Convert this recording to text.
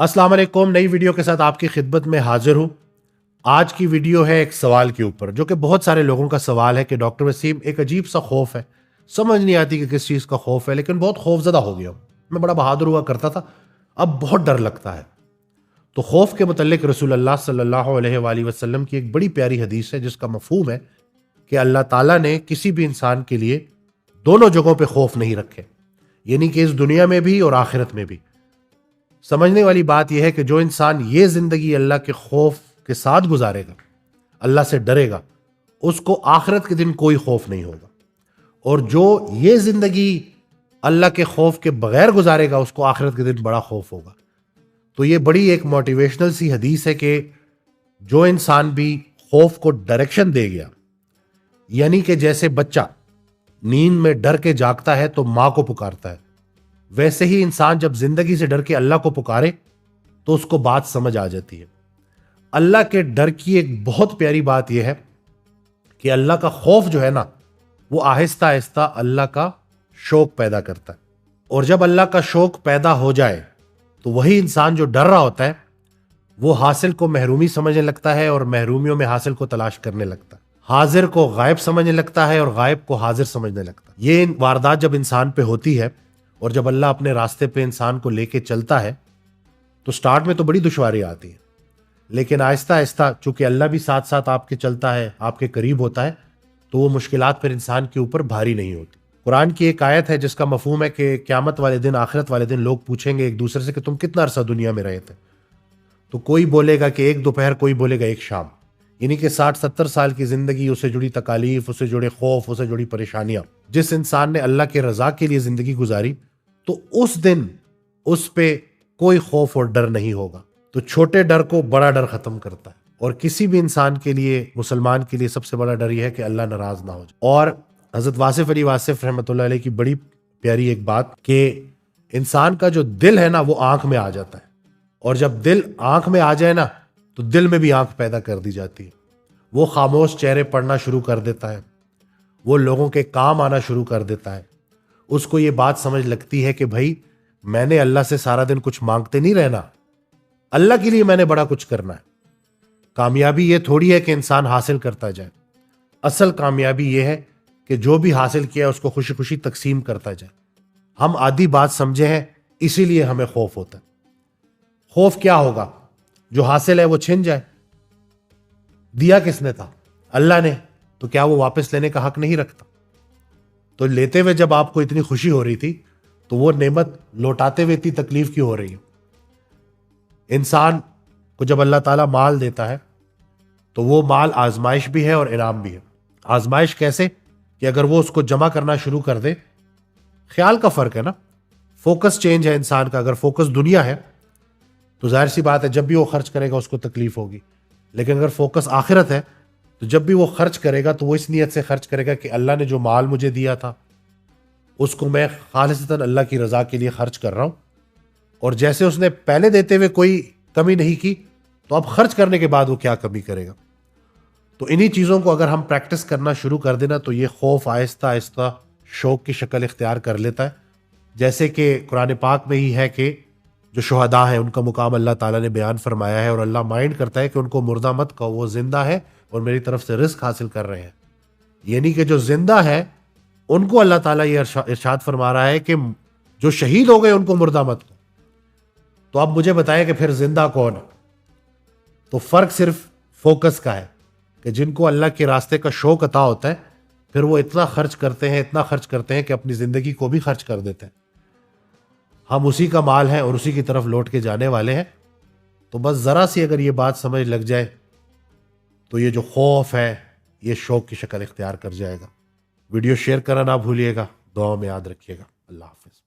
السلام علیکم، نئی ویڈیو کے ساتھ آپ کی خدمت میں حاضر ہوں۔ آج کی ویڈیو ہے ایک سوال کے اوپر جو کہ بہت سارے لوگوں کا سوال ہے کہ ڈاکٹر وسیم ایک عجیب سا خوف ہے، سمجھ نہیں آتی کہ کس چیز کا خوف ہے، لیکن بہت خوف زدہ ہو گیا ہوں۔ میں بڑا بہادر ہوا کرتا تھا، اب بہت ڈر لگتا ہے۔ تو خوف کے متعلق رسول اللہ صلی اللہ علیہ وآلہ وسلم کی ایک بڑی پیاری حدیث ہے جس کا مفہوم ہے کہ اللہ تعالیٰ نے کسی بھی انسان کے لیے دونوں جگہوں پہ خوف نہیں رکھے، یعنی کہ اس دنیا میں بھی اور آخرت میں بھی۔ سمجھنے والی بات یہ ہے کہ جو انسان یہ زندگی اللہ کے خوف کے ساتھ گزارے گا، اللہ سے ڈرے گا، اس کو آخرت کے دن کوئی خوف نہیں ہوگا، اور جو یہ زندگی اللہ کے خوف کے بغیر گزارے گا اس کو آخرت کے دن بڑا خوف ہوگا۔ تو یہ بڑی ایک موٹیویشنل سی حدیث ہے کہ جو انسان بھی خوف کو ڈائریکشن دے گیا، یعنی کہ جیسے بچہ نیند میں ڈر کے جاگتا ہے تو ماں کو پکارتا ہے، ویسے ہی انسان جب زندگی سے ڈر کے اللہ کو پکارے تو اس کو بات سمجھ آ جاتی ہے۔ اللہ کے ڈر کی ایک بہت پیاری بات یہ ہے کہ اللہ کا خوف جو ہے نا، وہ آہستہ آہستہ اللہ کا شوق پیدا کرتا ہے، اور جب اللہ کا شوق پیدا ہو جائے تو وہی انسان جو ڈر رہا ہوتا ہے وہ حاصل کو محرومی سمجھنے لگتا ہے، اور محرومیوں میں حاصل کو تلاش کرنے لگتا ہے، حاضر کو غائب سمجھنے لگتا ہے اور غائب کو حاضر سمجھنے لگتا ہے۔ یہ واردات جب انسان پہ ہوتی ہے اور جب اللہ اپنے راستے پہ انسان کو لے کے چلتا ہے تو سٹارٹ میں تو بڑی دشواری آتی ہے، لیکن آہستہ آہستہ چونکہ اللہ بھی ساتھ ساتھ آپ کے چلتا ہے، آپ کے قریب ہوتا ہے، تو وہ مشکلات پھر انسان کے اوپر بھاری نہیں ہوتی۔ قرآن کی ایک آیت ہے جس کا مفہوم ہے کہ قیامت والے دن، آخرت والے دن لوگ پوچھیں گے ایک دوسرے سے کہ تم کتنا عرصہ دنیا میں رہے تھے؟ تو کوئی بولے گا کہ ایک دوپہر، کوئی بولے گا ایک شام، یعنی کہ 60-70 سال کی زندگی، اسے جڑی تکالیف، اسے جڑے خوف، اسے جڑی پریشانیاں۔ جس انسان نے اللہ کے رضا کے لیے زندگی گزاری تو اس دن اس پہ کوئی خوف اور ڈر نہیں ہوگا۔ تو چھوٹے ڈر کو بڑا ڈر ختم کرتا ہے، اور کسی بھی انسان کے لیے، مسلمان کے لیے سب سے بڑا ڈر یہ ہے کہ اللہ ناراض نہ ہو جائے۔ اور حضرت واصف علی واصف رحمۃ اللہ علیہ کی بڑی پیاری ایک بات کہ انسان کا جو دل ہے نا وہ آنکھ میں آ جاتا ہے، اور جب دل آنکھ میں آ جائے نا تو دل میں بھی آنکھ پیدا کر دی جاتی ہے۔ وہ خاموش چہرے پڑھنا شروع کر دیتا ہے، وہ لوگوں کے کام آنا شروع کر دیتا ہے۔ اس کو یہ بات سمجھ لگتی ہے کہ بھائی میں نے اللہ سے سارا دن کچھ مانگتے نہیں رہنا، اللہ کے لیے میں نے بڑا کچھ کرنا ہے۔ کامیابی یہ تھوڑی ہے کہ انسان حاصل کرتا جائے، اصل کامیابی یہ ہے کہ جو بھی حاصل کیا اس کو خوشی خوشی تقسیم کرتا جائے۔ ہم آدھی بات سمجھے ہیں، اسی لیے ہمیں خوف ہوتا ہے۔ خوف کیا ہوگا؟ جو حاصل ہے وہ چھن جائے۔ دیا کس نے تھا؟ اللہ نے، تو کیا وہ واپس لینے کا حق نہیں رکھتا؟ تو لیتے ہوئے جب آپ کو اتنی خوشی ہو رہی تھی تو وہ نعمت لوٹاتے ہوئے اتنی تکلیف کیوں ہو رہی ہے؟ انسان کو جب اللہ تعالیٰ مال دیتا ہے تو وہ مال آزمائش بھی ہے اور انعام بھی ہے۔ آزمائش کیسے؟ کہ اگر وہ اس کو جمع کرنا شروع کر دے، خیال کا فرق ہے نا، فوکس چینج ہے انسان کا۔ اگر فوکس دنیا ہے تو ظاہر سی بات ہے جب بھی وہ خرچ کرے گا اس کو تکلیف ہوگی، لیکن اگر فوکس آخرت ہے تو جب بھی وہ خرچ کرے گا تو وہ اس نیت سے خرچ کرے گا کہ اللہ نے جو مال مجھے دیا تھا اس کو میں خالصتاً اللہ کی رضا کے لیے خرچ کر رہا ہوں، اور جیسے اس نے پہلے دیتے ہوئے کوئی کمی نہیں کی تو اب خرچ کرنے کے بعد وہ کیا کمی کرے گا۔ تو انہی چیزوں کو اگر ہم پریکٹس کرنا شروع کر دینا تو یہ خوف آہستہ آہستہ شوق کی شکل اختیار کر لیتا ہے۔ جیسے کہ قرآن پاک میں ہی ہے کہ جو شہداء ہیں ان کا مقام اللہ تعالیٰ نے بیان فرمایا ہے، اور اللہ مائنڈ کرتا ہے کہ ان کو مردہ مت کہو، وہ زندہ ہے اور میری طرف سے رزق حاصل کر رہے ہیں۔ یعنی کہ جو زندہ ہے ان کو اللہ تعالیٰ یہ ارشاد فرما رہا ہے کہ جو شہید ہو گئے ان کو مردہ مت کہو۔ تو اب مجھے بتائیں کہ پھر زندہ کون ہے؟ تو فرق صرف فوکس کا ہے کہ جن کو اللہ کے راستے کا شوق عطا ہوتا ہے پھر وہ اتنا خرچ کرتے ہیں، اتنا خرچ کرتے ہیں کہ اپنی زندگی کو بھی خرچ کر دیتے ہیں۔ ہم اسی کا مال ہیں اور اسی کی طرف لوٹ کے جانے والے ہیں۔ تو بس ذرا سی اگر یہ بات سمجھ لگ جائے تو یہ جو خوف ہے یہ شوق کی شکل اختیار کر جائے گا۔ ویڈیو شیئر کرنا نہ بھولیے گا، دعاؤں میں یاد رکھیے گا۔ اللہ حافظ۔